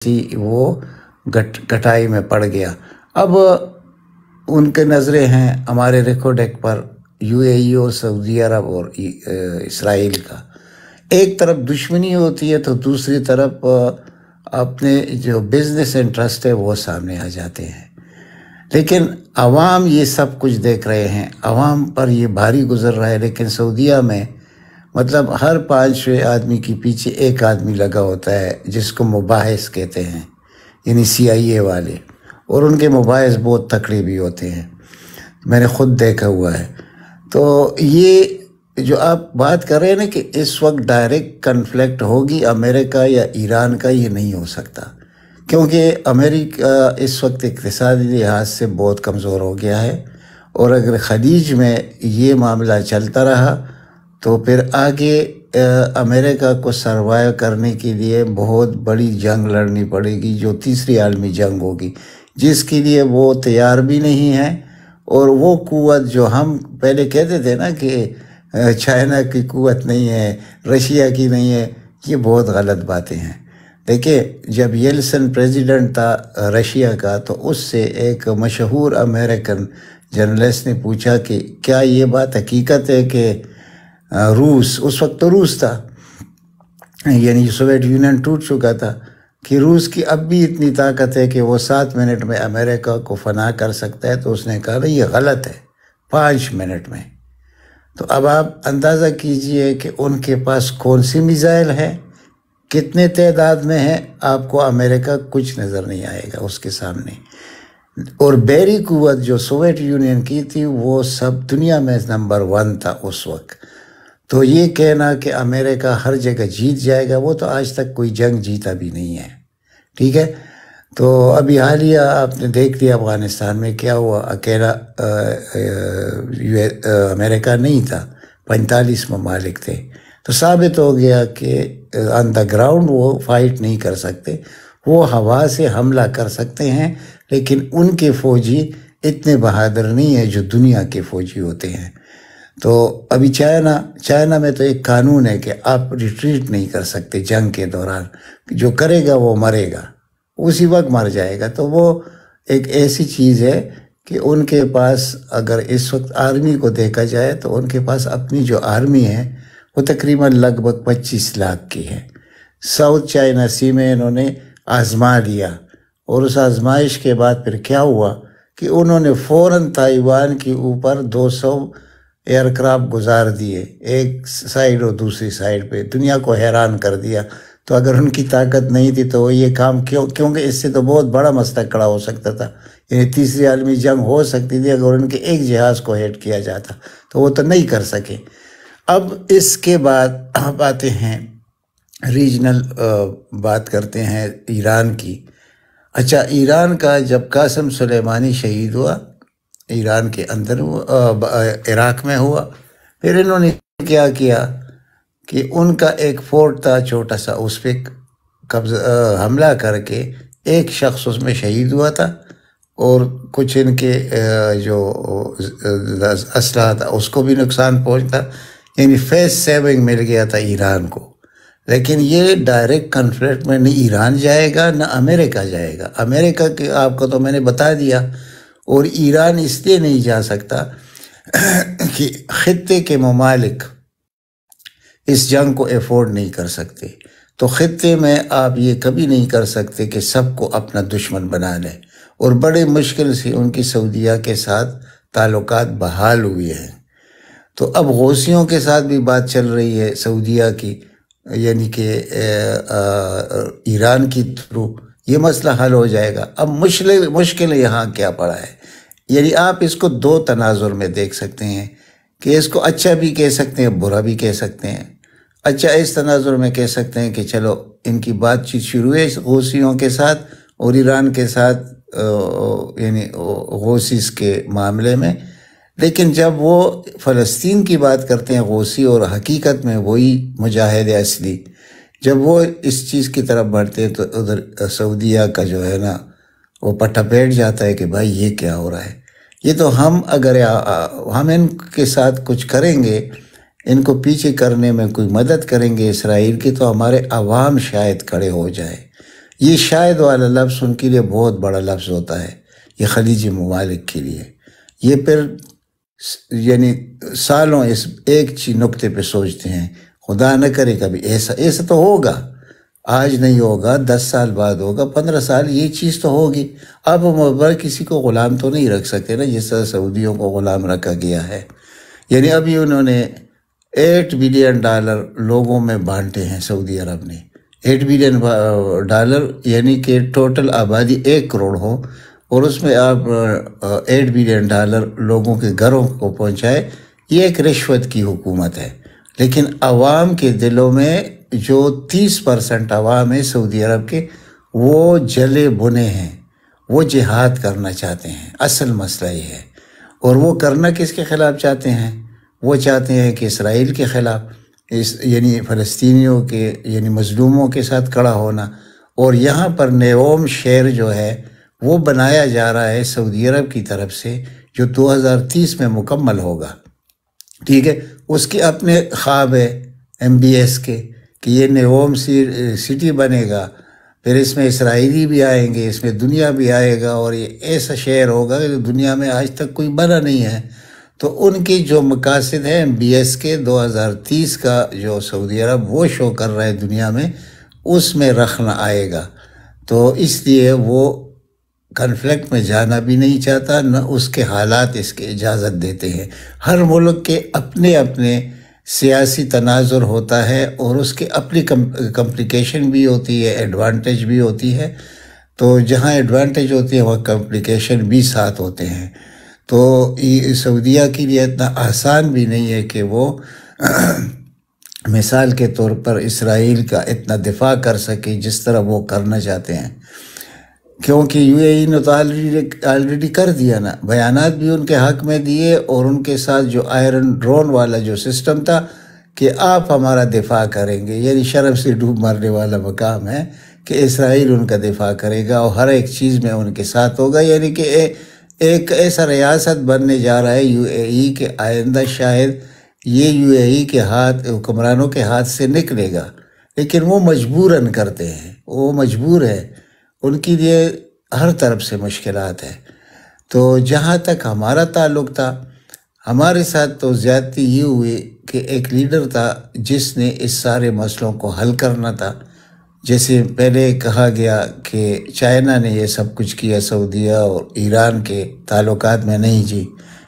وہ گٹائی میں پڑ گیا۔ اب ان کے نظریں ہیں ہمارے ریکارڈ ایک پر یو اے ای اور سعودی عرب اور اسرائیل کا۔ ایک طرف دشمنی ہوتی ہے تو دوسری طرف اپنے جو بزنس انٹرسٹ ہے وہ سامنے آ جاتے ہیں۔ لیکن عوام یہ سب کچھ دیکھ رہے ہیں، عوام پر یہ بھاری گزر رہا ہے۔ لیکن سعودیہ میں مطلب ہر 5 آدمی کے پیچھے ایک آدمی لگا ہوتا ہے جس کو مباحث کہتے ہیں، یعنی CIA والے، اور ان کے مباحث بہت تکڑے بھی ہوتے ہیں، میں نے خود دیکھا ہوا ہے۔ تو یہ جو آپ بات کر رہے ہیں نا کہ اس وقت ڈائریکٹ کنفلکٹ ہوگی امریکہ یا ایران کا، یہ نہیں ہو سکتا، کیونکہ امریکہ اس وقت اقتصادی لحاظ سے بہت کمزور ہو گیا ہے، اور اگر خلیج میں یہ معاملہ چلتا رہا تو پھر آگے امریکہ کو سروائیو کرنے کے لیے بہت بڑی جنگ لڑنی پڑے گی، جو تیسری عالمی جنگ ہوگی، جس کے لیے وہ تیار بھی نہیں ہے۔ اور وہ قوت جو ہم پہلے کہتے تھے نا کہ چائنا کی قوت نہیں ہے، رشیا کی نہیں ہے، یہ بہت غلط باتیں ہیں۔ دیکھیں، جب یلسن پریزیڈنٹ تھا رشیا کا تو اس سے ایک مشہور امریکن جرنلسٹ نے پوچھا کہ کیا یہ بات حقیقت ہے کہ روس، اس وقت تو روس تھا، یعنی سوویت یونین ٹوٹ چکا تھا، کہ روس کی اب بھی اتنی طاقت ہے کہ وہ 7 منٹ میں امریکہ کو فنا کر سکتا ہے؟ تو اس نے کہا یہ غلط ہے، 5 منٹ میں۔ تو اب آپ اندازہ کیجئے کہ ان کے پاس کون سی میزائل ہے، کتنے تعداد میں ہے، آپ کو امریکہ کچھ نظر نہیں آئے گا اس کے سامنے۔ اور بحری قوت جو سوویت یونین کی تھی وہ سب دنیا میں نمبر 1 تھا اس وقت۔ تو یہ کہنا کہ امریکہ ہر جگہ جیت جائے گا، وہ تو آج تک کوئی جنگ جیتا بھی نہیں ہے، ٹھیک ہے؟ تو ابھی حالیہ آپ نے دیکھ لیا افغانستان میں کیا ہوا، اکیلا امریکہ نہیں تھا، 45 ممالک تھے۔ تو ثابت ہو گیا کہ آن دا گراؤنڈ وہ فائٹ نہیں کر سکتے، وہ ہوا سے حملہ کر سکتے ہیں، لیکن ان کے فوجی اتنے بہادر نہیں ہیں جو دنیا کے فوجی ہوتے ہیں۔ تو ابھی چائنا میں تو ایک قانون ہے کہ آپ ریٹریٹ نہیں کر سکتے جنگ کے دوران، جو کرے گا وہ مرے گا، اسی وقت مر جائے گا۔ تو وہ ایک ایسی چیز ہے کہ ان کے پاس اگر اس وقت آرمی کو دیکھا جائے تو ان کے پاس اپنی جو آرمی ہے وہ تقریباً لگ بھگ 25 لاکھ کی ہے۔ ساؤتھ چائنا سی میں انہوں نے آزما لیا، اور اس آزمائش کے بعد پھر کیا ہوا کہ انہوں نے فوراً تائیوان کے اوپر 200 ایئرکرافٹ گزار دیے، ایک سائیڈ اور دوسری سائیڈ پہ، دنیا کو حیران کر دیا۔ تو اگر ان کی طاقت نہیں تھی تو وہ یہ کام کیونکہ اس سے تو بہت بڑا مسئلہ کھڑا ہو سکتا تھا، یعنی تیسری عالمی جنگ ہو سکتی تھی اگر ان کے ایک جہاز کو ہیٹ کیا جاتا، تو وہ تو نہیں کر سکے۔ اب اس کے بعد آپ آتے ہیں ریجنل، بات کرتے ہیں ایران کی۔ اچھا، ایران کا جب قاسم سلیمانی شہید ہوا، ایران کے اندر عراق میں ہوا، پھر انہوں نے کیا کیا کہ ان کا ایک فورٹ تھا چھوٹا سا، اس پہ حملہ کر کے ایک شخص اس میں شہید ہوا تھا، اور کچھ ان کے جو اسلحہ تھا اس کو بھی نقصان پہنچتا، یعنی فیس سیونگ مل گیا تھا ایران کو۔ لیکن یہ ڈائریکٹ کنفلکٹ میں نہ ایران جائے گا نہ امریکہ جائے گا۔ امریکہ کے آپ کو تو میں نے بتا دیا، اور ایران اس لیے نہیں جا سکتا کہ خطے کے ممالک اس جنگ کو افورڈ نہیں کر سکتے۔ تو خطے میں آپ یہ کبھی نہیں کر سکتے کہ سب کو اپنا دشمن بنا لیں، اور بڑے مشکل سے ان کی سعودیہ کے ساتھ تعلقات بحال ہوئے ہیں۔ تو اب حوثیوں کے ساتھ بھی بات چل رہی ہے سعودیہ کی، یعنی کہ ایران کی تھرو یہ مسئلہ حل ہو جائے گا۔ اب مشکل یہاں کیا پڑا ہے، یعنی آپ اس کو 2 تناظر میں دیکھ سکتے ہیں کہ اس کو اچھا بھی کہہ سکتے ہیں، برا بھی کہہ سکتے ہیں۔ اچھا اس تناظر میں کہہ سکتے ہیں کہ چلو ان کی بات چیت شروع ہے حوثیوں کے ساتھ اور ایران کے ساتھ، یعنی حوثیز کے معاملے میں، لیکن جب وہ فلسطین کی بات کرتے ہیں حوثی، اور حقیقت میں وہی مجاہد اصلی، جب وہ اس چیز کی طرف بڑھتے ہیں تو ادھر سعودیہ کا جو ہے نا وہ پٹا بیٹھ جاتا ہے کہ بھائی یہ کیا ہو رہا ہے۔ یہ تو اگر ہم ان کے ساتھ کچھ کریں گے، ان کو پیچھے کرنے میں کوئی مدد کریں گے اسرائیل کی، تو ہمارے عوام شاید کھڑے ہو جائے، یہ شاید والا لفظ ان کے لیے بہت بڑا لفظ ہوتا ہے، یہ خلیجی ممالک کے لیے. یہ پھر یعنی سالوں اس ایک نقطے پہ سوچتے ہیں، خدا نہ کرے کبھی ایسا تو ہوگا، آج نہیں ہوگا، 10 سال بعد ہوگا، 15 سال یہ چیز تو ہوگی. اب ہم کسی کو غلام تو نہیں رکھ سکتے نا، جس طرح سعودیوں کو غلام رکھا گیا ہے. یعنی ابھی انہوں نے $8 بلین لوگوں میں بانٹے ہیں سعودی عرب نے. $8 بلین یعنی کہ ٹوٹل آبادی 1 کروڑ ہو، اور اس میں آپ $8 بلین لوگوں کے گھروں کو پہنچائے. یہ ایک رشوت کی حکومت ہے. لیکن عوام کے دلوں میں جو 30% عوام ہے سعودی عرب کے، وہ جلے بنے ہیں، وہ جہاد کرنا چاہتے ہیں. اصل مسئلہ یہ ہے. اور وہ کرنا کس کے خلاف چاہتے ہیں؟ وہ چاہتے ہیں کہ اسرائیل کے خلاف، یعنی فلسطینیوں کے، یعنی مظلوموں کے ساتھ کھڑا ہونا. اور یہاں پر نیوم شہر جو ہے وہ بنایا جا رہا ہے سعودی عرب کی طرف سے، جو 2030 میں مکمل ہوگا. ٹھیک ہے، اس کے اپنے خواب ہے MBS کے کہ یہ نیوم سٹی بنے گا، پھر اس میں اسرائیلی بھی آئیں گے، اس میں دنیا بھی آئے گا، اور یہ ایسا شہر ہوگا کہ دنیا میں آج تک کوئی بنا نہیں ہے. تو ان کی جو مقاصد ہیں MBS کے 2030 کا جو سعودی عرب وہ شو کر رہا ہے دنیا میں، اس میں رخنا آئے گا. تو اس لیے وہ کنفلکٹ میں جانا بھی نہیں چاہتا، نہ اس کے حالات اس کے اجازت دیتے ہیں. ہر ملک کے اپنے اپنے سیاسی تناظر ہوتا ہے، اور اس کے اپنی کمپلیکیشن بھی ہوتی ہے، ایڈوانٹیج بھی ہوتی ہے. تو جہاں ایڈوانٹیج ہوتی ہے وہاں کمپلیکیشن بھی ساتھ ہوتے ہیں. تو سعودیہ کے لیے اتنا آسان بھی نہیں ہے کہ وہ مثال کے طور پر اسرائیل کا اتنا دفاع کر سکے جس طرح وہ کرنا چاہتے ہیں، کیونکہ UAE نے تو آلریڈی کر دیا نا. بیانات بھی ان کے حق میں دیے، اور ان کے ساتھ جو آئرن ڈرون والا جو سسٹم تھا کہ آپ ہمارا دفاع کریں گے، یعنی شرم سے ڈوب مارنے والا مقام ہے کہ اسرائیل ان کا دفاع کرے گا اور ہر ایک چیز میں ان کے ساتھ ہوگا. یعنی کہ ایک ایسا ریاست بننے جا رہا ہے UAE کے آئندہ شاید یہ UAE کے حکمرانوں کے ہاتھ سے نکلے گا. لیکن وہ مجبوراً کرتے ہیں، وہ مجبور ہے، ان کے لیے ہر طرف سے مشکلات ہیں. تو جہاں تک ہمارا تعلق تھا، ہمارے ساتھ تو زیادتی یہ ہوئی کہ ایک لیڈر تھا جس نے اس سارے مسئلوں کو حل کرنا تھا. جیسے پہلے کہا گیا کہ چائنا نے یہ سب کچھ کیا سعودیہ اور ایران کے تعلقات میں. نہیں جی،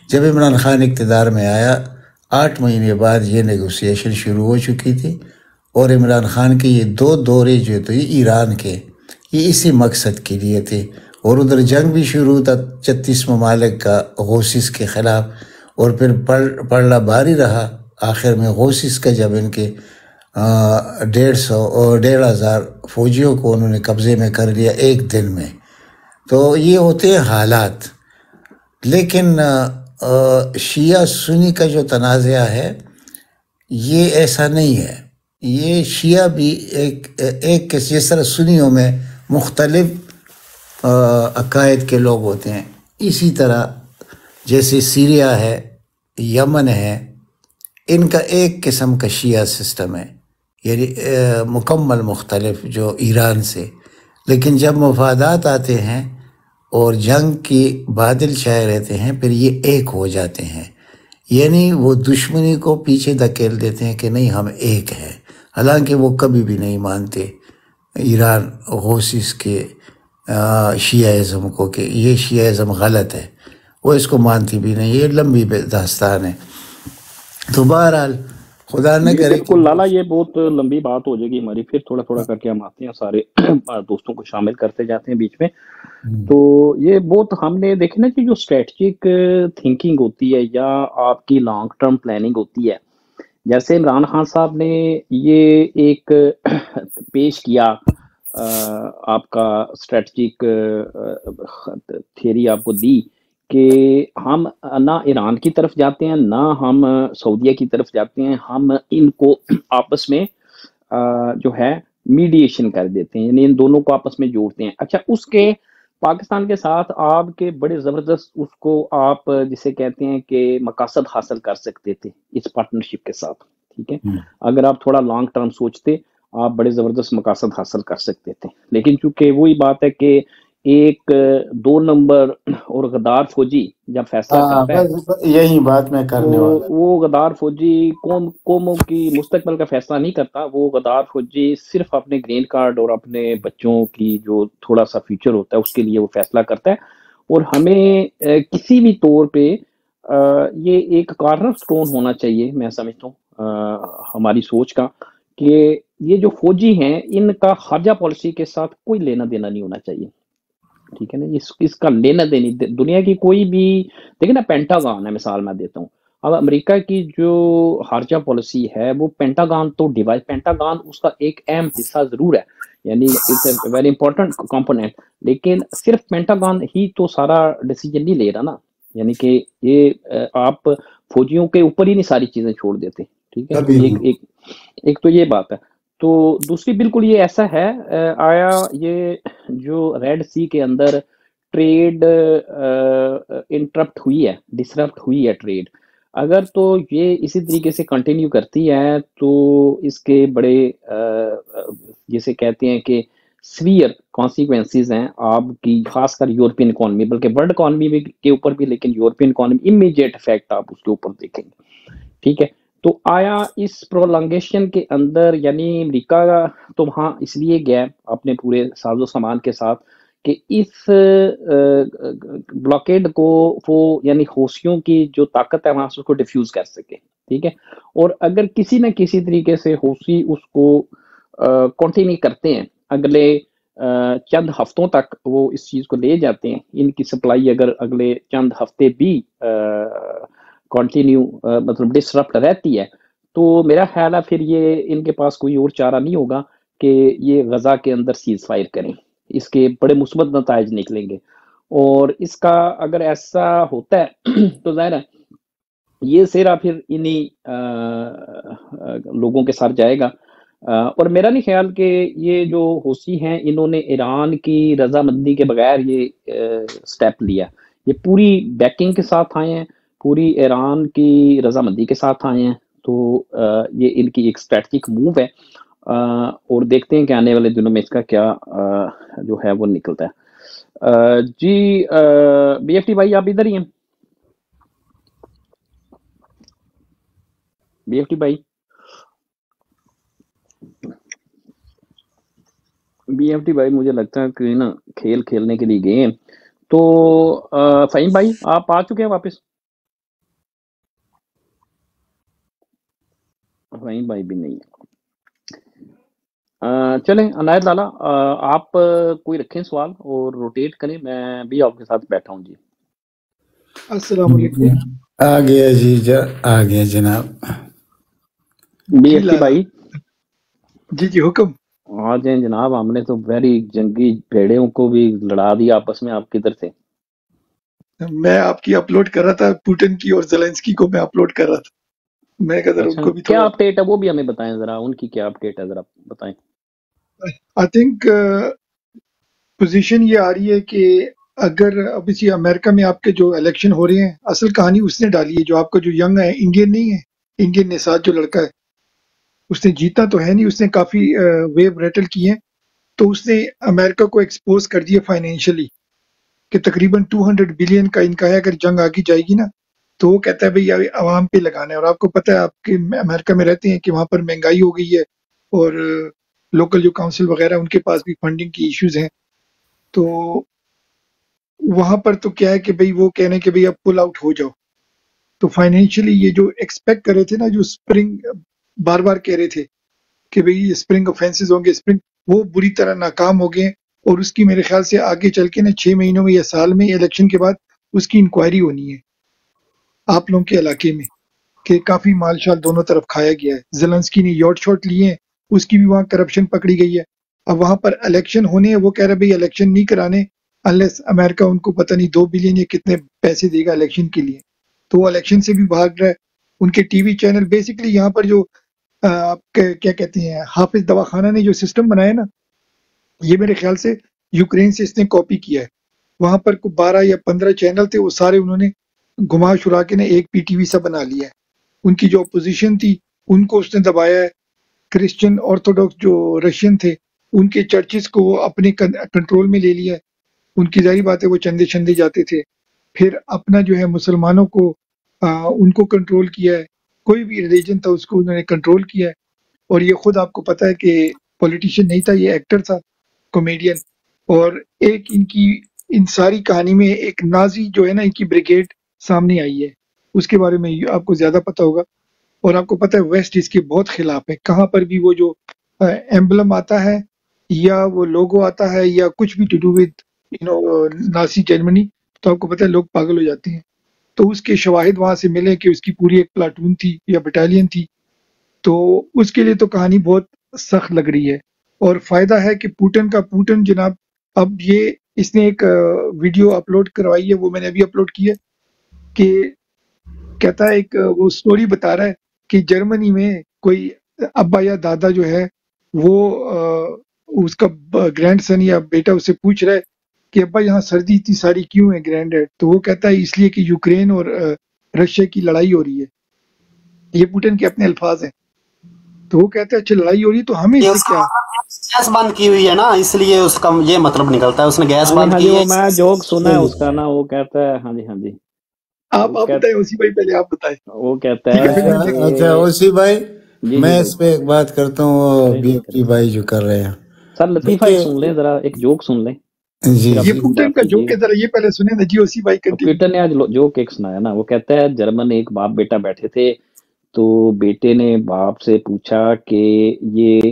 جب عمران خان اقتدار میں آیا 8 مہینے بعد یہ نیگوسیشن شروع ہو چکی تھی، اور عمران خان کے یہ 2 دورے جو تھے ایران کے، یہ اسی مقصد کے لیے تھے. اور ادھر جنگ بھی شروع تھا 36 ممالک کا غوثیس کے خلاف، اور پھر پڑلا بھاری رہا. آخر میں غوثیس کا جب ان کے 1,500 فوجیوں کو انہوں نے قبضے میں کر لیا ایک دن میں. تو یہ ہوتے ہیں حالات. لیکن شیعہ سنی کا جو تنازعہ ہے یہ ایسا نہیں ہے. یہ شیعہ بھی ایک جس طرح سنیوں میں مختلف عقائد کے لوگ ہوتے ہیں، اسی طرح جیسے سیریا ہے، یمن ہے، ان کا ایک قسم کا شیعہ سسٹم ہے، یعنی مکمل مختلف جو ایران سے. لیکن جب مفادات آتے ہیں اور جنگ کی بادل چھائے رہتے ہیں، پھر یہ ایک ہو جاتے ہیں. یعنی وہ دشمنی کو پیچھے دھکیل دیتے ہیں کہ نہیں ہم ایک ہیں، حالانکہ وہ کبھی بھی نہیں مانتے ایران غوثیس کے شیعہ کو کہ یہ شیعہ غلط ہے، وہ اس کو مانتی بھی نہیں. یہ لمبی داستان ہے. تو بہرحال خدا نہ کرے. بالکل لالا، یہ بہت لمبی بات ہو جائے گی ہماری، پھر تھوڑا تھوڑا کر کے ہم آتے ہیں، سارے دوستوں کو شامل کرتے جاتے ہیں بیچ میں. تو یہ بہت ہم نے دیکھے نا کہ جو اسٹریٹجک تھنکنگ ہوتی ہے یا آپ کی لانگ ٹرم پلاننگ ہوتی ہے، جیسے عمران خان صاحب نے یہ ایک پیش کیا آپ کا اسٹریٹجک تھیوری آپ کو دی کہ ہم نہ ایران کی طرف جاتے ہیں نہ ہم سعودیہ کی طرف جاتے ہیں، ہم ان کو آپس میں جو ہے میڈیشن کر دیتے ہیں، یعنی ان دونوں کو آپس میں جوڑتے ہیں. اچھا، اس کے پاکستان کے ساتھ آپ کے بڑے زبردست اس کو آپ جسے کہتے ہیں کہ مقاصد حاصل کر سکتے تھے اس پارٹنرشپ کے ساتھ. ٹھیک ہے، اگر آپ تھوڑا لانگ ٹرم سوچتے آپ بڑے زبردست مقاصد حاصل کر سکتے تھے. لیکن چونکہ وہی بات ہے کہ ایک 2 نمبر اور غدار فوجی جب فیصلہ کرتا ہے بس یہی بات میں تو کرنے والا. وہ غدار فوجی قوموں کی مستقبل کا فیصلہ نہیں کرتا. وہ غدار فوجی صرف اپنے گرین کارڈ اور اپنے بچوں کی جو تھوڑا سا فیوچر ہوتا ہے اس کے لیے وہ فیصلہ کرتا ہے. اور ہمیں کسی بھی طور پہ یہ ایک کارنر سٹون ہونا چاہیے، میں سمجھتا ہوں ہماری سوچ کا، کہ یہ جو فوجی ہیں ان کا خارجہ پالیسی کے ساتھ کوئی لینا دینا نہیں ہونا چاہیے. ٹھیک ہے نا، اس کا لینا دینی دنیا کی کوئی بھی، دیکھیں نا پینٹاگان ہے، مثال میں دیتا ہوں. اب امریکہ کی جو خارجہ پالیسی ہے وہ پینٹاگان تو ڈیوائس، پینٹاگان اس کا ایک اہم حصہ ضرور ہے، یعنی it's a very important component, لیکن صرف پینٹاگان ہی تو سارا ڈیسیجن نہیں لے رہا نا. یعنی کہ یہ آپ فوجیوں کے اوپر ہی نہیں ساری چیزیں چھوڑ دیتے. ٹھیک ہے، کبھی نہیں. ایک تو یہ بات ہے. تو دوسری بالکل یہ ایسا ہے، آیا یہ جو ریڈ سی کے اندر ٹریڈ انٹرپٹ ہوئی ہے، ڈسرپٹ ہوئی ہے ٹریڈ، اگر تو یہ اسی طریقے سے کنٹینیو کرتی ہے تو اس کے بڑے جسے کہتے ہیں کہ سویئر کانسیکوینسز ہیں آپ کی، خاص کر یورپین اکانومی، بلکہ ورلڈ اکانومی کے اوپر بھی، لیکن یورپین اکانومی امیجیٹ افیکٹ آپ اس کے اوپر دیکھیں گے. ٹھیک ہے، تو آیا اس پرولانگیشن کے اندر، یعنی امریکہ تو وہاں اس لیے گیا اپنے پورے ساز و سامان کے ساتھ کہ اس بلاکیڈ کو وہ، یعنی حوثیوں کی جو طاقت ہے وہاں سے اس کو ڈیفیوز کر سکے. ٹھیک ہے، اور اگر کسی نہ کسی طریقے سے حوثی اس کو کنٹینیو کرتے ہیں، اگلے چند ہفتوں تک وہ اس چیز کو لے جاتے ہیں، ان کی سپلائی اگر اگلے چند ہفتے بھی کنٹینیو مطلب ڈسرپٹ رہتی ہے، تو میرا خیال ہے پھر یہ ان کے پاس کوئی اور چارہ نہیں ہوگا کہ یہ غزہ کے اندر سیز فائر کریں. اس کے بڑے مثبت نتائج نکلیں گے، اور اس کا اگر ایسا ہوتا ہے تو ظاہر ہے یہ سیرا پھر انہی لوگوں کے ساتھ جائے گا. اور میرا نہیں خیال کہ یہ جو حوثی ہیں انہوں نے ایران کی رضامندی کے بغیر یہ سٹیپ لیا، یہ پوری بیکنگ کے ساتھ آئے ہیں، پوری ایران کی رضامندی کے ساتھ آئے ہیں. تو یہ ان کی ایک اسٹریٹجک موو ہے، اور دیکھتے ہیں کہ آنے والے دنوں میں اس کا کیا جو ہے وہ نکلتا ہے. جی بی ایف ٹی بھائی آپ ادھر ہی ہیں؟ بی ایف ٹی بھائی، بی ایف ٹی بھائی مجھے لگتا ہے کہ نا کھیل کھیلنے کے لیے گئے ہیں. تو فہیم بھائی آپ آ چکے ہیں واپس؟ فہیم بھائی بھی نہیں ہے. چلیں عنایت لالا آپ کوئی رکھیں سوال اور روٹیٹ کریں، میں بھی آپ کے ساتھ بیٹھا ہوں. جی السلام علیکم. آ گیا جی، آ گیا جناب. بی ایف ٹی بھائی جی حکم. آ جائیں جناب، ہم نے تو ویری جنگی بھیڑوں کو بھی لڑا دیا آپس میں، آپ کدھر تھے؟ میں آپ کی اپلوڈ کر رہا تھا، پوٹن کی اور زیلنسکی کو میں اپلوڈ کر رہا تھا. میں کہا ان کو بھی کیا اپڈیٹ ہے وہ بھی ہمیں بتائیں ذرا، ان کی کیا اپڈیٹ ہے ذرا بتائیں. آئی تھنک پوزیشن یہ آ رہی ہے کہ اگر اب اسی امریکہ میں آپ کے جو الیکشن ہو رہے ہیں، اصل کہانی اس نے ڈالی ہے، جو آپ کا جو ینگ ہے، انڈین نہیں ہے، انڈین نژاد جو لڑکا ہے، اس نے جیتا تو ہے نہیں، اس نے کافی ویو ریٹل کی ہیں، تو اس نے امریکہ کو ایکسپوز کر دیا فائنینشلی کہ تقریباً 200 بلین کا ان کا ہے، اگر جنگ آگی جائے گی نا تو وہ کہتا ہے بھئی عوام پہ لگانا ہے. اور آپ کو پتہ ہے آپ کے امریکہ میں رہتے ہیں کہ وہاں پر مہنگائی ہو گئی ہے، اور لوکل جو کاؤنسل وغیرہ ان کے پاس بھی فنڈنگ کی ایشوز ہیں. تو وہاں پر تو کیا ہے کہ بھئی وہ کہنے کہ بھئی اب پل آؤٹ ہو جاؤ. تو فائنینشلی یہ جو ایکسپیکٹ کر رہے تھے نا، جو اسپرنگ بار بار کہہ رہے تھے کہ بھئی اسپرنگ آفینسز ہوں گے، اسپرنگ، وہ بری طرح ناکام ہو گئے. اور اس کی میرے خیال سے آگے چل کے نا 6 مہینوں میں یا سال میں الیکشن کے بعد اس کی انکوائری ہونی ہے آپ لوگوں کے علاقے میں، کہ کافی مال شال دونوں طرف کھایا گیا ہے. زیلنسکی نے یاٹ شاٹ لیے ہیں، اس کی بھی وہاں کرپشن پکڑی گئی ہے. اب وہاں پر الیکشن ہونے ہیں، وہ کہہ رہے بھئی الیکشن نہیں کرانے انلیس امریکہ ان کو پتہ نہیں 2 بلین یا کتنے پیسے دے گا الیکشن کے لیے. تو وہ الیکشن سے بھی بھاگ رہا ہے. ان کے ٹی وی چینل بیسکلی یہاں پر جو کیا کہتے ہیں حافظ دواخانہ نے جو سسٹم بنایا نا، یہ میرے خیال سے یوکرین سے اس نے کاپی کیا ہے. وہاں پر 12 یا 15 چینل تھے، وہ سارے انہوں نے گھما شرا کے نے ایک پی ٹی وی سا بنا لیا ہے. ان کی جو اپوزیشن تھی ان کو اس نے دبایا ہے، کرسچن آرتھوڈاکس جو رشین تھے ان کے چرچز کو وہ اپنے کنٹرول میں لے لیا ہے. ان کی ظاہری بات ہے وہ چندے چندے جاتے تھے. پھر اپنا جو ہے مسلمانوں کو ان کو کنٹرول کیا ہے. کوئی بھی ریلیجن تھا اس کو انہوں نے کنٹرول کیا ہے. اور یہ خود آپ کو پتہ ہے کہ پولیٹیشین نہیں تھا، یہ ایکٹر تھا، کامیڈین. اور ایک ان ساری کہانی میں ایک نازی جو ہے نا ان کی بریگیڈ سامنے آئی ہے، اس کے بارے میں آپ کو زیادہ پتہ ہوگا. اور آپ کو پتہ ہے ویسٹ اس کے بہت خلاف ہے. کہاں پر بھی وہ جو ایمبلم آتا ہے یا وہ لوگو آتا ہے یا کچھ بھی to do with Nazi Germany, تو آپ کو پتہ ہے لوگ پاگل ہو جاتے ہیں. تو اس کے شواہد وہاں سے ملے کہ اس کی پوری ایک پلاٹون تھی یا بٹالین تھی. تو اس کے لیے تو کہانی بہت سخت لگ رہی ہے. اور فائدہ ہے کہ پوٹن جناب اب یہ اس نے ایک ویڈیو اپلوڈ کروائی ہے، وہ میں نے ابھی اپلوڈ کی ہے، کہ کہتا ہے ایک وہ سٹوری بتا رہا ہے کہ جرمنی میں کوئی ابا یا دادا جو ہے وہ اس کا گرینڈ سن یا بیٹا اس سے پوچھ رہا ہے کہ ابا یہاں سردی اتنی ساری کیوں ہے گرینڈ ڈیڈ؟ تو وہ کہتا ہے اس لیے کہ یوکرین اور رشیا کی لڑائی ہو رہی ہے. یہ پوٹن کے اپنے الفاظ ہیں. تو وہ کہتا ہے اچھا لڑائی ہو رہی ہے تو ہمیں اس سے کیا؟ گیس بند کی ہوئی ہے نا، اس لیے اس کا یہ مطلب نکلتا ہے اس نے گیس بند کی ہے. میں جوک سنا ہے اس کا نا، وہ کہتا ہے ہاں جی آپ بتائیں اسی بھائی، پہلے آپ بتائیں. وہ کہتا ہے اچھا اسی بھائی میں اس پہ ایک بات کرتا ہوں، بی ایف ٹی بھائی جو کر رہے ہیں سر لطیفہ ایک سن لیں ذرا، ایک جوک سن لیں جی. یہ پوٹن کا جوک ہے، ذرا یہ پہلے سنیں نا جی. اسی بھائی پیٹر نے آج جوک ایک سنایا نا، وہ کہتا ہے جرمن ایک باپ بیٹا بیٹھے تھے، تو بیٹے نے باپ سے پوچھا کہ یہ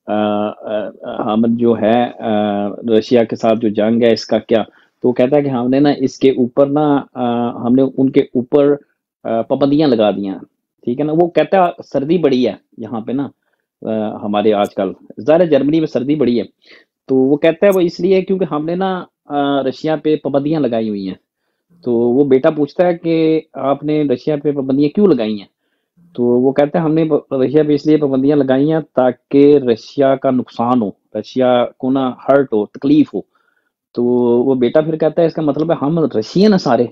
حامد جو ہے رشیا کے ساتھ جو جنگ ہے اس کا کیا؟ تو وہ کہتا ہے کہ ہم نے نا اس کے اوپر نا ہم نے ان کے اوپر پابندیاں لگا دیا، ٹھیک ہے نا. وہ کہتا ہے سردی بڑی ہے یہاں پہ نا ہمارے آج کل، ظاہر جرمنی میں سردی بڑی ہے. تو وہ کہتا ہے وہ اس لیے کیونکہ ہم نے نا رشیا پہ پابندیاں لگائی ہوئی ہیں. تو وہ بیٹا پوچھتا ہے کہ آپ نے رشیا پہ پابندیاں کیوں لگائی ہیں؟ تو وہ کہتا ہے ہم نے رشیا پہ اس لیے پابندیاں لگائی ہیں تاکہ رشیا کا نقصان ہو، رشیا کو نا ہرٹ ہو، تکلیف ہو. تو وہ بیٹا پھر کہتا ہے اس کا مطلب ہے ہم رشین ہیں سارے،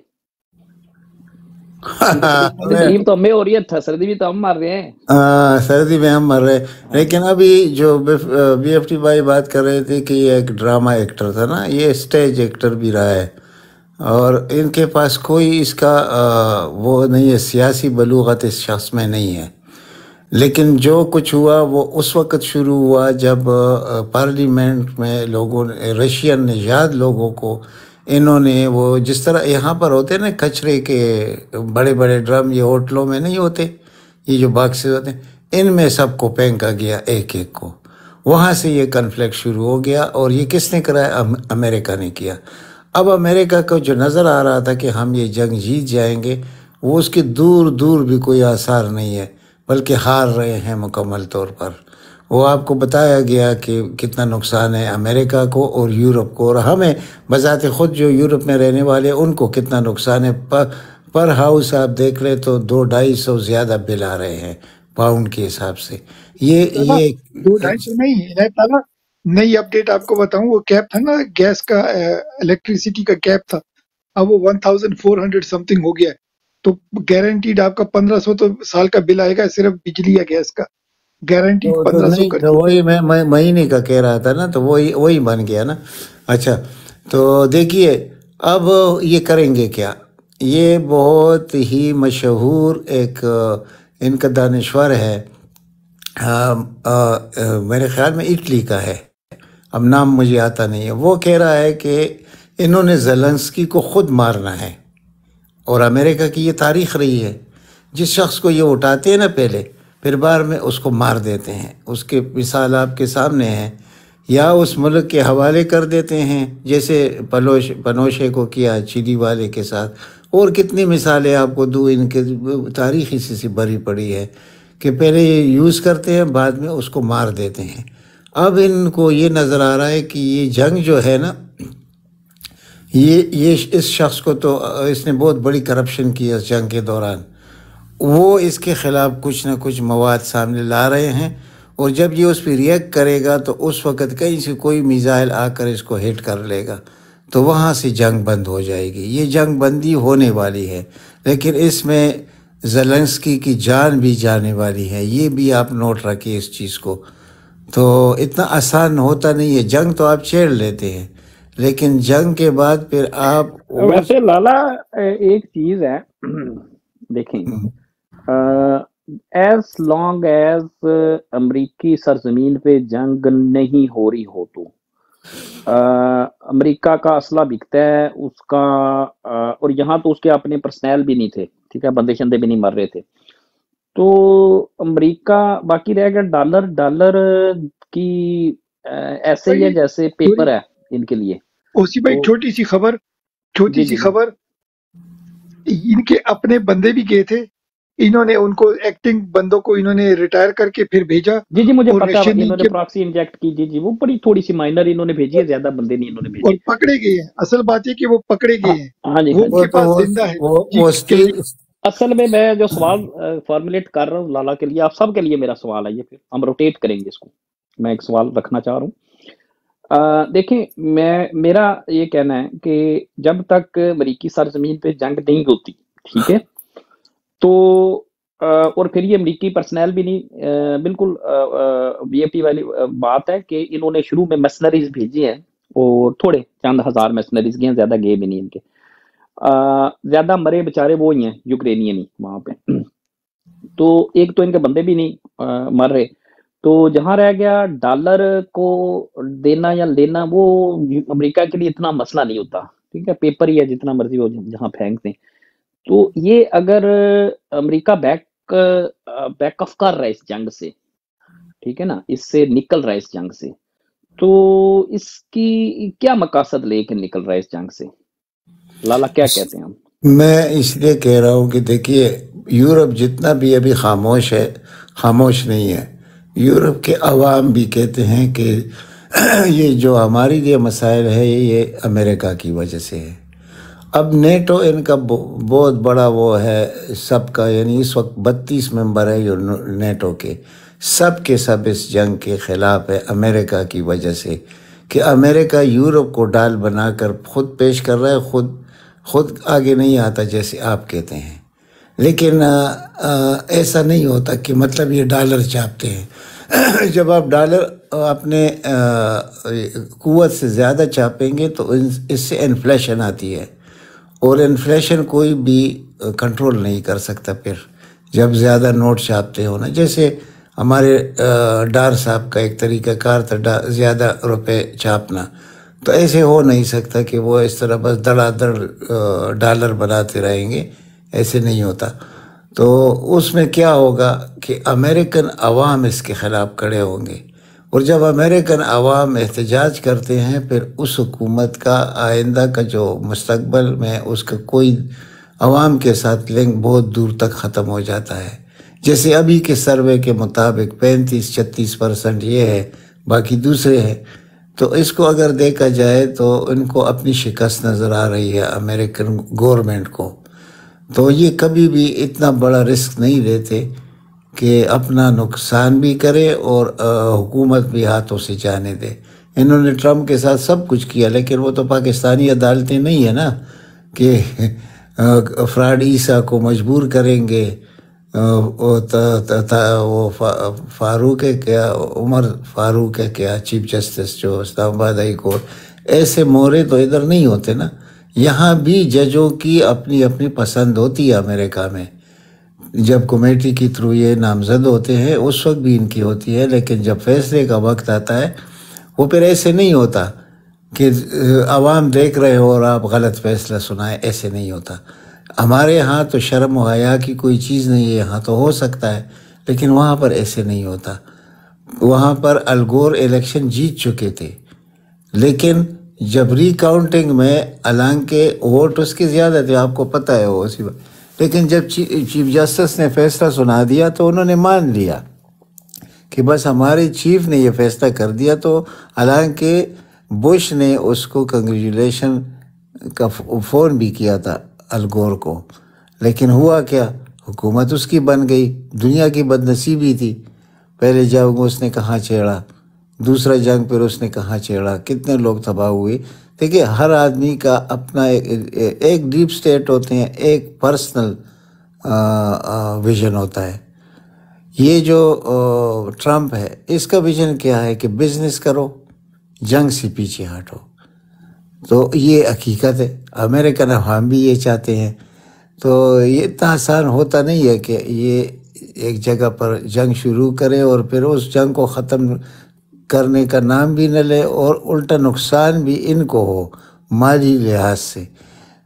تکلیف تو ہمیں ہو رہی ہے، سردی بھی تو ہم مر رہے ہیں. سردی میں ہم مر رہے. لیکن ابھی جو بی ایف ٹی بھائی بات کر رہے تھے کہ یہ ایک ڈرامہ ایکٹر تھا نا، یہ اسٹیج ایکٹر بھی رہا ہے، اور ان کے پاس کوئی اس کا وہ نہیں ہے، سیاسی بلوغت اس شخص میں نہیں ہے. لیکن جو کچھ ہوا وہ اس وقت شروع ہوا جب پارلیمنٹ میں لوگوں نے، رشین نژاد لوگوں کو انہوں نے وہ جس طرح یہاں پر ہوتے نا کچرے کے بڑے بڑے ڈرم، یہ ہوٹلوں میں نہیں ہوتے، یہ جو باکسز ہوتے ہیں، ان میں سب کو پھینکا گیا ایک ایک کو. وہاں سے یہ کنفلکٹ شروع ہو گیا. اور یہ کس نے کرایا؟ امریکہ نے کیا. اب امریکہ کو جو نظر آ رہا تھا کہ ہم یہ جنگ جیت جائیں گے، وہ اس کے دور دور بھی کوئی آثار نہیں ہے، بلکہ ہار رہے ہیں مکمل طور پر. وہ آپ کو بتایا گیا کہ کتنا نقصان ہے امریکہ کو اور یورپ کو، اور ہمیں بذات خود جو یورپ میں رہنے والے ان کو کتنا نقصان ہے. پر ہاؤس آپ دیکھ لیں تو 200-250 زیادہ بل آ رہے ہیں پاؤنڈ کے حساب سے. یہ 200-250 نہیں. نئی اپڈیٹ آپ کو بتاؤں، وہ کیپ تھا نا گیس کا، الیکٹریسٹی کا کیپ تھا، اب وہ 1400 سم تھنگ ہو گیا ہے. تو گارنٹیڈ آپ کا 1500 تو سال کا بل آئے گا صرف بجلی یا گیس کا، گارنٹیڈ 1500 کر کے. وہی میں مہینے کا کہہ رہا تھا نا، تو وہی بن گیا نا. اچھا تو دیکھیے اب یہ کریں گے کیا. یہ بہت ہی مشہور ایک ان کا دانشور ہے، میرے خیال میں اٹلی کا ہے، اب نام مجھے آتا نہیں ہے. وہ کہہ رہا ہے کہ انہوں نے زیلنسکی کو خود مارنا ہے. اور امریکہ کی یہ تاریخ رہی ہے، جس شخص کو یہ اٹھاتے ہیں نا پہلے، پھر بعد میں اس کو مار دیتے ہیں. اس کے مثال آپ کے سامنے ہیں، یا اس ملک کے حوالے کر دیتے ہیں، جیسے پنوشے کو کیا چلی والے کے ساتھ. اور کتنی مثالیں آپ کو دوں، ان کے تاریخ اسی سے بھری پڑی ہے کہ پہلے یہ یوز کرتے ہیں، بعد میں اس کو مار دیتے ہیں. اب ان کو یہ نظر آ رہا ہے کہ یہ جنگ جو ہے نا، یہ اس شخص کو تو اس نے بہت بڑی کرپشن کی اس جنگ کے دوران. وہ اس کے خلاف کچھ نہ کچھ مواد سامنے لا رہے ہیں، اور جب یہ اس پہ ریئیکٹ کرے گا تو اس وقت کہیں سے کوئی میزائل آ کر اس کو ہٹ کر لے گا، تو وہاں سے جنگ بند ہو جائے گی. یہ جنگ بندی ہونے والی ہے، لیکن اس میں زیلنسکی کی جان بھی جانے والی ہے، یہ بھی آپ نوٹ رکھیں اس چیز کو۔ تو اتنا آسان ہوتا نہیں ہے، جنگ تو آپ چھیڑ لیتے ہیں لیکن جنگ کے بعد پھر آپ ویسے لالا ایک چیز ہے دیکھیں، ایز لانگ ایز امریکی سرزمین پہ جنگ نہیں ہو رہی ہو تو امریکہ کا اسلحہ بکتا ہے اس کا، اور یہاں تو اس کے اپنے پرسنل بھی نہیں تھے، ٹھیک ہے، بندے شندے بھی نہیں مر رہے تھے، تو امریکہ باقی رہ گیا ڈالر کی ایسے ہی ہے جیسے پیپر ہے ان کے لیے۔ اوسی بھائی چھوٹی سی خبر، ان کے اپنے بندے بھی گئے تھے، انہوں نے ان کو ایکٹنگ بندوں کو انہوں نے ریٹائر کر کے پھر بھیجا۔ جی مجھے پتا ہے، انہوں نے پراکسی انجیکٹ کی، جی وہ بڑی تھوڑی سی مائنر انہوں نے بھیجی ہے، زیادہ بندے نہیں انہوں نے بھیجے، اور پکڑے گئے ہیں۔ اصل بات یہ کہ وہ پکڑے گئے ہیں، ہاں جی وہ ان کے پاس زندہ ہے۔ اصل میں میں جو سوال فارمولیٹ کر رہا ہوں لالا کے لیے، آپ سب کے لیے میرا سوال ہے، یہ پھر ہم روٹیٹ کریں گے اس کو، میں ایک سوال رکھنا چاہ رہا ہوں۔ دیکھیں میرا یہ کہنا ہے کہ جب تک امریکی سرزمین پہ جنگ نہیں ہوتی، ٹھیک ہے، تو اور پھر یہ امریکی پرسنل بھی نہیں، بالکل بی اے پی والی بات ہے کہ انہوں نے شروع میں مرسنریز بھیجی ہیں، اور تھوڑے چند ہزار مرسنریز گئے ہیں، زیادہ گئے بھی نہیں ان کے، زیادہ مرے بےچارے وہ ہی ہیں یوکرینین ہی وہاں پہ، تو ایک تو ان کے بندے بھی نہیں مر رہے، تو جہاں رہ گیا ڈالر کو دینا یا لینا، وہ امریکہ کے لیے اتنا مسئلہ نہیں ہوتا، ٹھیک ہے، پیپر ہی ہے، جتنا مرضی ہو جہاں پھینک دیں، تو یہ اگر امریکہ بیک آف کر رہا ہے اس جنگ سے، ٹھیک ہے نا، اس سے نکل رہا ہے اس جنگ سے، تو اس کی کیا مقاصد لے کے نکل رہا ہے اس جنگ سے؟ لالا کیا کہتے ہیں ہم؟ میں اس لیے کہہ رہا ہوں کہ دیکھیے یورپ جتنا بھی ابھی خاموش ہے، خاموش نہیں ہے، یورپ کے عوام بھی کہتے ہیں کہ یہ جو ہماری یہ مسائل ہے یہ امریکہ کی وجہ سے ہے۔ اب نیٹو ان کا بہت بڑا وہ ہے سب کا، یعنی اس وقت 32 ممبر ہے جو نیٹو کے سب اس جنگ کے خلاف ہے امریکہ کی وجہ سے، کہ امریکہ یورپ کو ڈال بنا کر خود پیش کر رہا ہے، خود آگے نہیں آتا جیسے آپ کہتے ہیں، لیکن ایسا نہیں ہوتا کہ مطلب یہ ڈالر چھاپتے ہیں۔ جب آپ ڈالر اپنے قوت سے زیادہ چھاپیں گے تو اس سے انفلیشن آتی ہے، اور انفلیشن کوئی بھی کنٹرول نہیں کر سکتا پھر جب زیادہ نوٹ چھاپتے ہو نا، جیسے ہمارے ڈار صاحب کا ایک طریقہ کار تھا زیادہ روپے چھاپنا، تو ایسے ہو نہیں سکتا کہ وہ اس طرح بس دڑا دڑ ڈالر بناتے رہیں گے، ایسے نہیں ہوتا۔ تو اس میں کیا ہوگا کہ امریکن عوام اس کے خلاف کھڑے ہوں گے، اور جب امریکن عوام احتجاج کرتے ہیں پھر اس حکومت کا آئندہ کا جو مستقبل میں اس کا کوئی عوام کے ساتھ لنک بہت دور تک ختم ہو جاتا ہے۔ جیسے ابھی کے سروے کے مطابق 35-36% یہ ہے، باقی دوسرے ہیں، تو اس کو اگر دیکھا جائے تو ان کو اپنی شکست نظر آ رہی ہے امریکن گورنمنٹ کو، تو یہ کبھی بھی اتنا بڑا رسک نہیں لیتے کہ اپنا نقصان بھی کرے اور حکومت بھی ہاتھوں سے جانے دے۔ انہوں نے ٹرمپ کے ساتھ سب کچھ کیا، لیکن وہ تو پاکستانی عدالتیں نہیں ہیں نا کہ فراڈ عیسیٰ کو مجبور کریں گے، وہ فاروق ہے کیا، عمر فاروق ہے کیا، چیف جسٹس جو اسلام آباد ہائی کورٹ، ایسے مورے تو ادھر نہیں ہوتے نا۔ یہاں بھی ججوں کی اپنی اپنی پسند ہوتی ہے امریکہ میں، جب کمیٹی کے تھرو یہ نامزد ہوتے ہیں اس وقت بھی ان کی ہوتی ہے، لیکن جب فیصلے کا وقت آتا ہے وہ پھر ایسے نہیں ہوتا کہ عوام دیکھ رہے ہو اور آپ غلط فیصلہ سنائیں، ایسے نہیں ہوتا۔ ہمارے ہاں تو شرم و حیا کی کوئی چیز نہیں ہے، یہاں تو ہو سکتا ہے لیکن وہاں پر ایسے نہیں ہوتا۔ وہاں پر الگور الیکشن جیت چکے تھے، لیکن جب ری کاؤنٹنگ میں حالانکہ ووٹ اس کے زیادہ تھے، آپ کو پتہ ہے وہ اسی بات، لیکن جب چیف جسٹس نے فیصلہ سنا دیا تو انہوں نے مان لیا کہ بس ہمارے چیف نے یہ فیصلہ کر دیا، تو حالانکہ بش نے اس کو کنگریچولیشن کا فون بھی کیا تھا الگور کو، لیکن ہوا کیا، حکومت اس کی بن گئی۔ دنیا کی بد نصیبی تھی، پہلے جنگ اس نے کہاں چھیڑا، دوسرا جنگ پھر اس نے کہاں چھیڑا، کتنے لوگ تباہ ہوئے۔ دیکھیے ہر آدمی کا اپنا ایک ڈیپ سٹیٹ ہوتے ہیں، ایک پرسنل ویژن ہوتا ہے. یہ جو ٹرمپ ہے اس کا ویژن کیا ہے کہ بزنس کرو، جنگ سے پیچھے ہٹو. تو یہ حقیقت ہے، امریکن عوام بھی یہ چاہتے ہیں. تو یہ اتنا آسان ہوتا نہیں ہے کہ یہ ایک جگہ پر جنگ شروع کرے اور پھر اس جنگ کو ختم کرنے کا نام بھی نہ لے اور الٹا نقصان بھی ان کو ہو مالی لحاظ سے.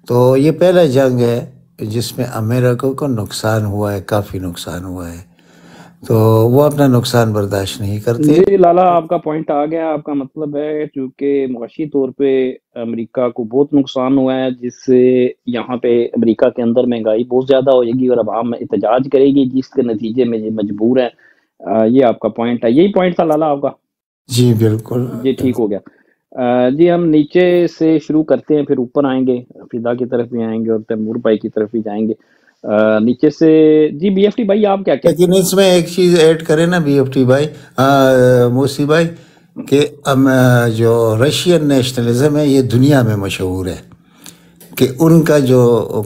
تو یہ پہلا جنگ ہے جس میں امریکہ کو نقصان ہوا ہے، کافی نقصان ہوا ہے. تو وہ اپنا نقصان برداشت نہیں کرتے. جی لالا، آپ کا پوائنٹ آ گیا. آپ کا مطلب ہے چونکہ معاشی طور پہ امریکہ کو بہت نقصان ہوا ہے، جس سے یہاں پہ امریکہ کے اندر مہنگائی بہت زیادہ ہو جائے گی اور عوام احتجاج کرے گی، جس کے نتیجے میں یہ مجبور ہے. یہ آپ کا پوائنٹ ہے، یہی پوائنٹ تھا لالا آپ کا؟ جی بالکل. جی ٹھیک ہو گیا. جی ہم نیچے سے شروع کرتے ہیں، پھر اوپر آئیں گے، فضا کی طرف بھی آئیں گے اور تیمور بھائی کی طرف بھی جائیں گے. نیچے سے جی بی ایف ٹی بھائی آپ کیا کہتے ہیں؟ لیکن اس میں ایک چیز ایڈ کریں نا بی ایف ٹی بھائی، موسی بھائی، کہ جو رشین نیشنلزم ہے یہ دنیا میں مشہور ہے کہ ان کا جو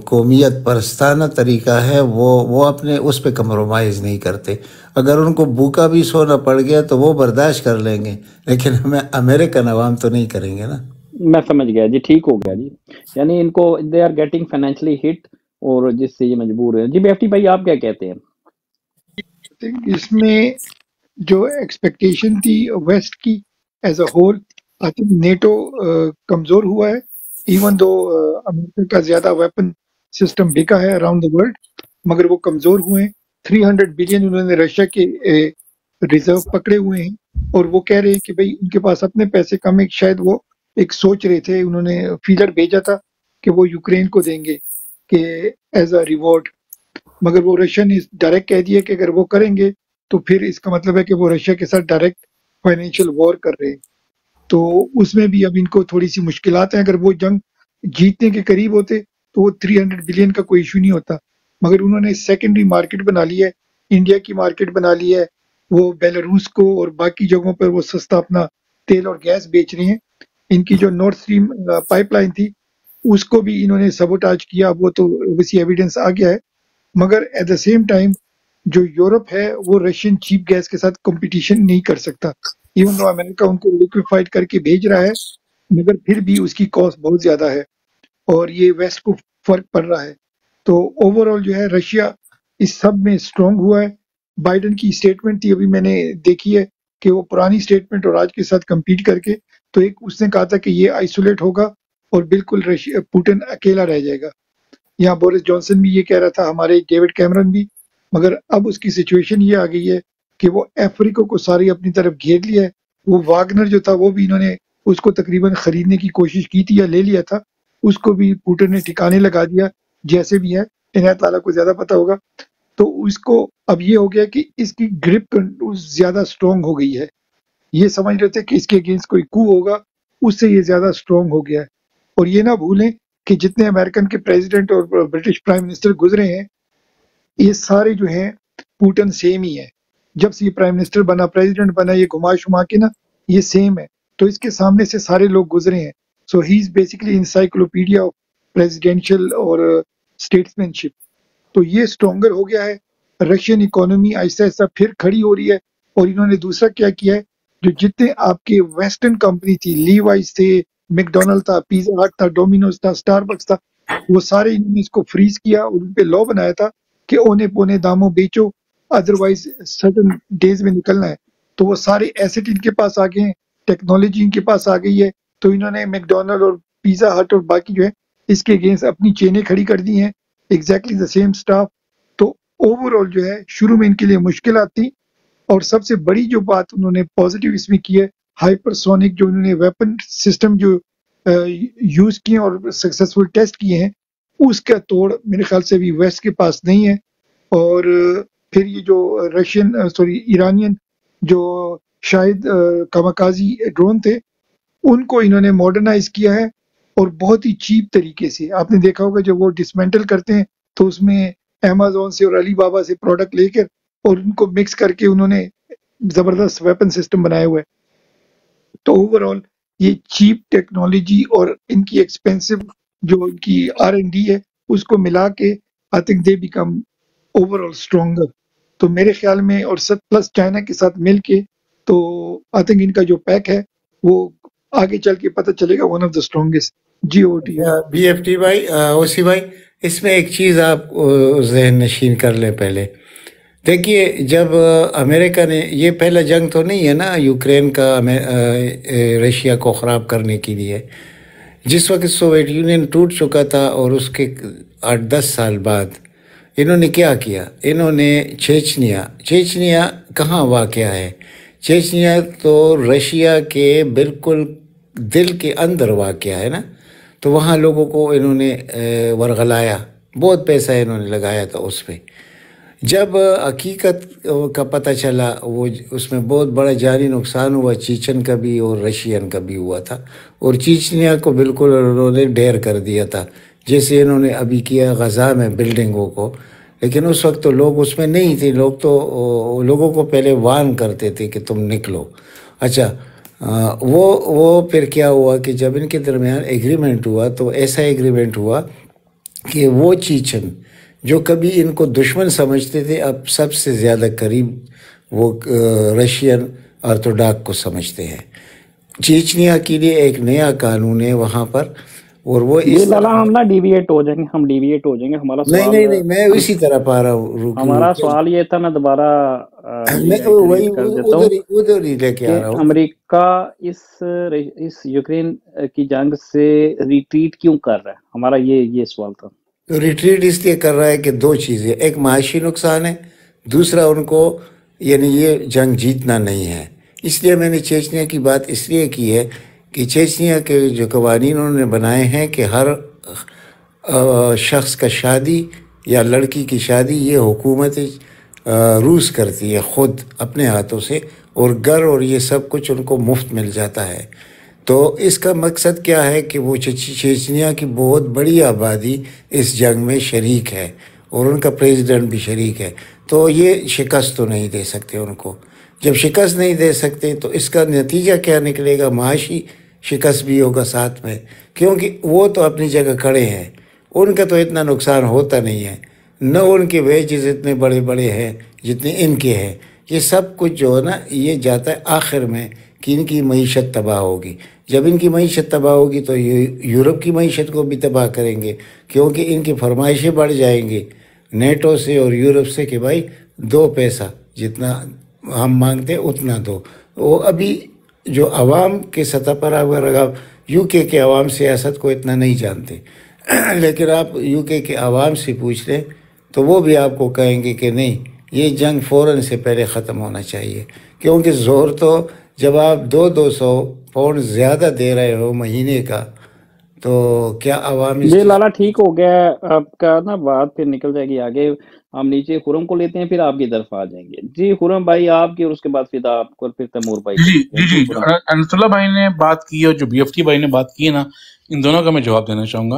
قومیت پرستانہ طریقہ ہے وہ اپنے اس پہ کمپرومائز نہیں کرتے. اگر ان کو بھوکا بھی سونا پڑ گیا تو وہ برداشت کر لیں گے، لیکن ہمیں امریکن عوام تو نہیں کریں گے نا. میں سمجھ گیا جی، ٹھیک ہو گیا جی. یعنی ان کو دے آر گیٹنگ فائنینشلی ہٹ اور جس سے یہ مجبور ہے. جی بی ایف ٹی بھائی آپ کیا کہتے ہیں؟ اس میں جو ایکسپیکٹیشن تھی ویسٹ کی as a whole, I think NATO کمزور ہوا ہے، ایون دو امریکہ کا زیادہ ویپن سسٹم بکا ہے اراؤنڈ دا ورلڈ، مگر وہ کمزور ہوئے ہیں. 300 بلین انہوں نے رشیا کے ریزرو پکڑے ہوئے ہیں، اور وہ کہہ رہے ہیں کہ بھئی ان کے پاس اپنے پیسے کم ہے. شاید وہ ایک سوچ رہے تھے، انہوں نے فیلر بھیجا تھا کہ وہ یوکرین کو دیں گے کہ ایز اے ریوارڈ، مگر وہ رشیا نے ڈائریکٹ کہہ دیا کہ اگر وہ کریں گے تو پھر اس کا مطلب ہے کہ وہ رشیا کے ساتھ ڈائریکٹ فائنینشیل وار کر رہے ہیں. تو اس میں بھی اب ان کو تھوڑی سی مشکلات ہیں. اگر وہ جنگ جیتنے کے قریب ہوتے تو وہ 300 بلین کا کوئی ایشو نہیں ہوتا، مگر انہوں نے سیکنڈری مارکیٹ بنا لی ہے، انڈیا کی مارکیٹ بنا لی ہے. وہ بیلاروس کو اور باقی جگہوں پر وہ سستا اپنا تیل اور گیس بیچ رہے ہیں. ان کی جو نارتھ اسٹریم پائپ لائن تھی اس کو بھی انہوں نے سبوٹاج کیا، وہ تو اوبیسلی ایویڈنس آ گیا ہے. مگر ایٹ دا سیم ٹائم جو یورپ ہے وہ رشین چیپ گیس کے ساتھ کمپٹیشن نہیں کر سکتا، ایون دو امریکہ ان کو لیکویفائڈ کر کے بھیج رہا ہے، مگر پھر بھی اس کی کاسٹ بہت زیادہ ہے اور یہ ویسٹ کو فرق پڑ رہا ہے. تو اوور آل جو ہے رشیا اس سب میں اسٹرانگ ہوا ہے. بائیڈن کی اسٹیٹمنٹ تھی ابھی میں نے دیکھی ہے کہ وہ پرانی اسٹیٹمنٹ اور آج کے ساتھ کمپیٹ کر کے، تو ایک اس نے کہا تھا کہ یہ آئسولیٹ ہوگا اور بالکل پوٹن اکیلا رہ جائے گا. یہاں بورس جانسن بھی یہ کہہ رہا تھا، ہمارے ڈیوڈ کیمرن بھی، مگر اب اس کی سچویشن یہ آ گئی ہے کہ وہ افریقہ کو ساری اپنی طرف گھیر لیا ہے. وہ واگنر جو تھا وہ بھی انہوں نے اس کو تقریباً خریدنے کی کوشش کی تھی یا لے لیا تھا، اس کو بھی پوٹن نے ٹھکانے لگا دیا. جیسے بھی ہے عنایت تعالیٰ کو زیادہ پتہ ہوگا. تو اس کو اب یہ ہو گیا کہ اس کی گرپ زیادہ اسٹرانگ ہو گئی ہے. یہ سمجھ رہے تھے کہ اس کے اگینسٹ کوئی کو ہوگا، اس سے یہ زیادہ اسٹرانگ ہو گیا ہے. اور یہ نہ بھولیں کہ جتنے امریکن کے پریزیڈنٹ اور برٹش پرائم منسٹر گزرے ہیں یہ سارے جو ہیں پوٹن سیم ہی ہے. جب سے یہ پرائم منسٹر بنا، پریزیڈنٹ بنا، یہ گھما شما کے نا یہ سیم ہے. تو اس کے سامنے سے سارے لوگ گزرے ہیں. So he is basically encyclopaedia of presidential اور اسٹیٹسمین شپ. تو یہ اسٹرانگر ہو گیا ہے. رشین اکانومی آہستہ آہستہ پھر کھڑی ہو رہی ہے. اور انہوں نے دوسرا کیا ہے، جو جتنے آپ کے ویسٹرن کمپنی تھی، لیوائز تھے، میک ڈونلڈ تھا، پیزا ہٹ تھا، ڈومینوز تھا، اسٹار بکس تھا، وہ سارے انہوں نے اس کو فریز کیا اور ان پہ لا بنایا تھا کہ اونے پونے داموں بیچو، ادروائز سرٹن ڈیز میں نکلنا ہے. تو وہ سارے ایسٹ ان کے پاس آ گئے ہیں، ٹیکنالوجی ان کے پاس آ گئی ہے. تو انہوں نے میک ڈونلڈ اور پیزا ہٹ اور باقی جو ہے اس کے اگینسٹ اپنی چینیں کھڑی کر دی ہیں، ایگزیکٹلی دا سیم اسٹاف. تو اوور آل جو ہے شروع میں ان کے لیے مشکلات تھی. اور سب سے بڑی جو بات انہوں نے پازیٹیو اس میں کی ہے، ہائپر سونک جو انہوں نے ویپن سسٹم جو یوز کیے اور سکسیسفل ٹیسٹ کیے ہیں، اس کا توڑ میرے خیال سے بھی ویسٹ کے پاس نہیں ہے. اور پھر یہ جو ایرانین جو شاید کاماکازی ڈرون تھے ان کو انہوں نے ماڈرنائز کیا ہے اور بہت ہی چیپ طریقے سے. آپ نے دیکھا ہوگا جب وہ ڈسمینٹل کرتے ہیں تو اس میں امیزون سے اور علی بابا سے پروڈکٹ لے کر اور ان کو مکس کر کے انہوں نے زبردست ویپن سسٹم بنائے ہوئے. تو اوور آل یہ چیپ ٹیکنالوجی اور ان کی ایکسپینسو جو ان کی R&D ہے اس کو ملا کے I think they become over all stronger. تو میرے خیال میں اور پلس چائنا کے ساتھ مل کے تو آئی تھنک ان کا جو پیک ہے وہ آگے چل کے پتہ چلے گا one of the strongest. G O T. B F T بھائی، اوسی بھائی، اس میں ایک چیز آپ ذہن نشین کر لیں. پہلے دیکھیے، جب امریکہ نے، یہ پہلا جنگ تو نہیں ہے نا یوکرین کا رشیا کو خراب کرنے کے لیے. جس وقت سوویت یونین ٹوٹ چکا تھا اور اس کے 8-10 سال بعد انہوں نے کیا کیا؟ انہوں نے چیچنیا کہاں واقع ہے؟ چیچنیا تو رشیا کے بالکل دل کے اندر واقع ہے نا. تو وہاں لوگوں کو انہوں نے ورغلایا، بہت پیسہ انہوں نے لگایا تھا اس پہ. جب حقیقت کا پتہ چلا، وہ اس میں بہت بڑا جانی نقصان ہوا، چیچن کا بھی اور رشین کا بھی ہوا تھا. اور چیچنیا کو بالکل انہوں نے ڈھیر کر دیا تھا، جیسے انہوں نے ابھی کیا غزہ میں بلڈنگوں کو. لیکن اس وقت تو لوگ اس میں نہیں تھے، لوگوں کو پہلے وارن کرتے تھے کہ تم نکلو. اچھا، وہ پھر کیا ہوا کہ جب ان کے درمیان ایگریمنٹ ہوا تو ایسا ایگریمنٹ ہوا کہ وہ چیچن جو کبھی ان کو دشمن سمجھتے تھے، اب سب سے زیادہ قریب وہ رشین آرتھوڈاکس کو سمجھتے ہیں. چیچنیا کے لیے ایک نیا قانون ہے وہاں پر، اور وہ اس ہم نا ڈیویٹ ہو جائیں گے. ہمارا سوال نہیں میں اسی طرح پا رہا ہوں. ہمارا سوال یہ تھا، میں دوبارہ وہی ادھر ہی لے کے آ رہا ہوں. امریکہ اس یوکرین کی جنگ سے ریٹریٹ کیوں کر رہا ہے؟ ہمارا یہ سوال تھا. ریٹریٹ اس لیے کر رہا ہے کہ دو چیزیں، ایک معاشی نقصان ہے، دوسرا ان کو یعنی یہ جنگ جیتنا نہیں ہے. اس لیے میں نے چیچنیا کی بات اس لیے کی ہے کہ چیچنیا کے جو قوانین انہوں نے بنائے ہیں کہ ہر شخص کا شادی یا لڑکی کی شادی یہ حکومت روس کرتی ہے خود اپنے ہاتھوں سے، اور گھر اور یہ سب کچھ ان کو مفت مل جاتا ہے. تو اس کا مقصد کیا ہے کہ وہ چیچنیا کی بہت بڑی آبادی اس جنگ میں شریک ہے اور ان کا پریزیڈنٹ بھی شریک ہے. تو یہ شکست تو نہیں دے سکتے ان کو. جب شکست نہیں دے سکتے تو اس کا نتیجہ کیا نکلے گا؟ معاشی شکست بھی ہوگا ساتھ میں، کیونکہ وہ تو اپنی جگہ کھڑے ہیں، ان کا تو اتنا نقصان ہوتا نہیں ہے، نہ ان کے ویجز اتنے بڑے بڑے ہیں جتنے ان کے ہیں. یہ سب کچھ جو ہے نا یہ جاتا ہے آخر میں کہ ان کی معیشت تباہ ہوگی. جب ان کی معیشت تباہ ہوگی تو یورپ کی معیشت کو بھی تباہ کریں گے، کیونکہ ان کی فرمائشیں بڑھ جائیں گی نیٹو سے اور یورپ سے کہ بھائی 2 پیسہ جتنا ہم مانگتے اتنا دو. وہ ابھی جو عوام کے سطح پر اگر آپ یو کے عوام سیاست کو اتنا نہیں جانتے، لیکن آپ یو کے عوام سے پوچھ لیں تو وہ بھی آپ کو کہیں گے کہ نہیں، یہ جنگ فوراً سے پہلے ختم ہونا چاہیے. کیونکہ زور تو جب آپ 200 پاؤنڈ زیادہ دے رہے ہو مہینے کا تو کیا عوام جی لالا ٹھیک ہو گیا آپ کا نا، بات پھر نکل جائے گی آگے. ہم نیچے خرم کو لیتے ہیں، پھر آپ کی طرف آ جائیں گے. جی خرم بھائی آپ کی، اور اس کے بعد پھر آپ کو، پھر تیمور بھائی. جی انس اللہ بھائی نے بات کی اور جو بی ایف ٹی بھائی نے بات کی ہے نا، ان دونوں کا میں جواب دینا چاہوں گا.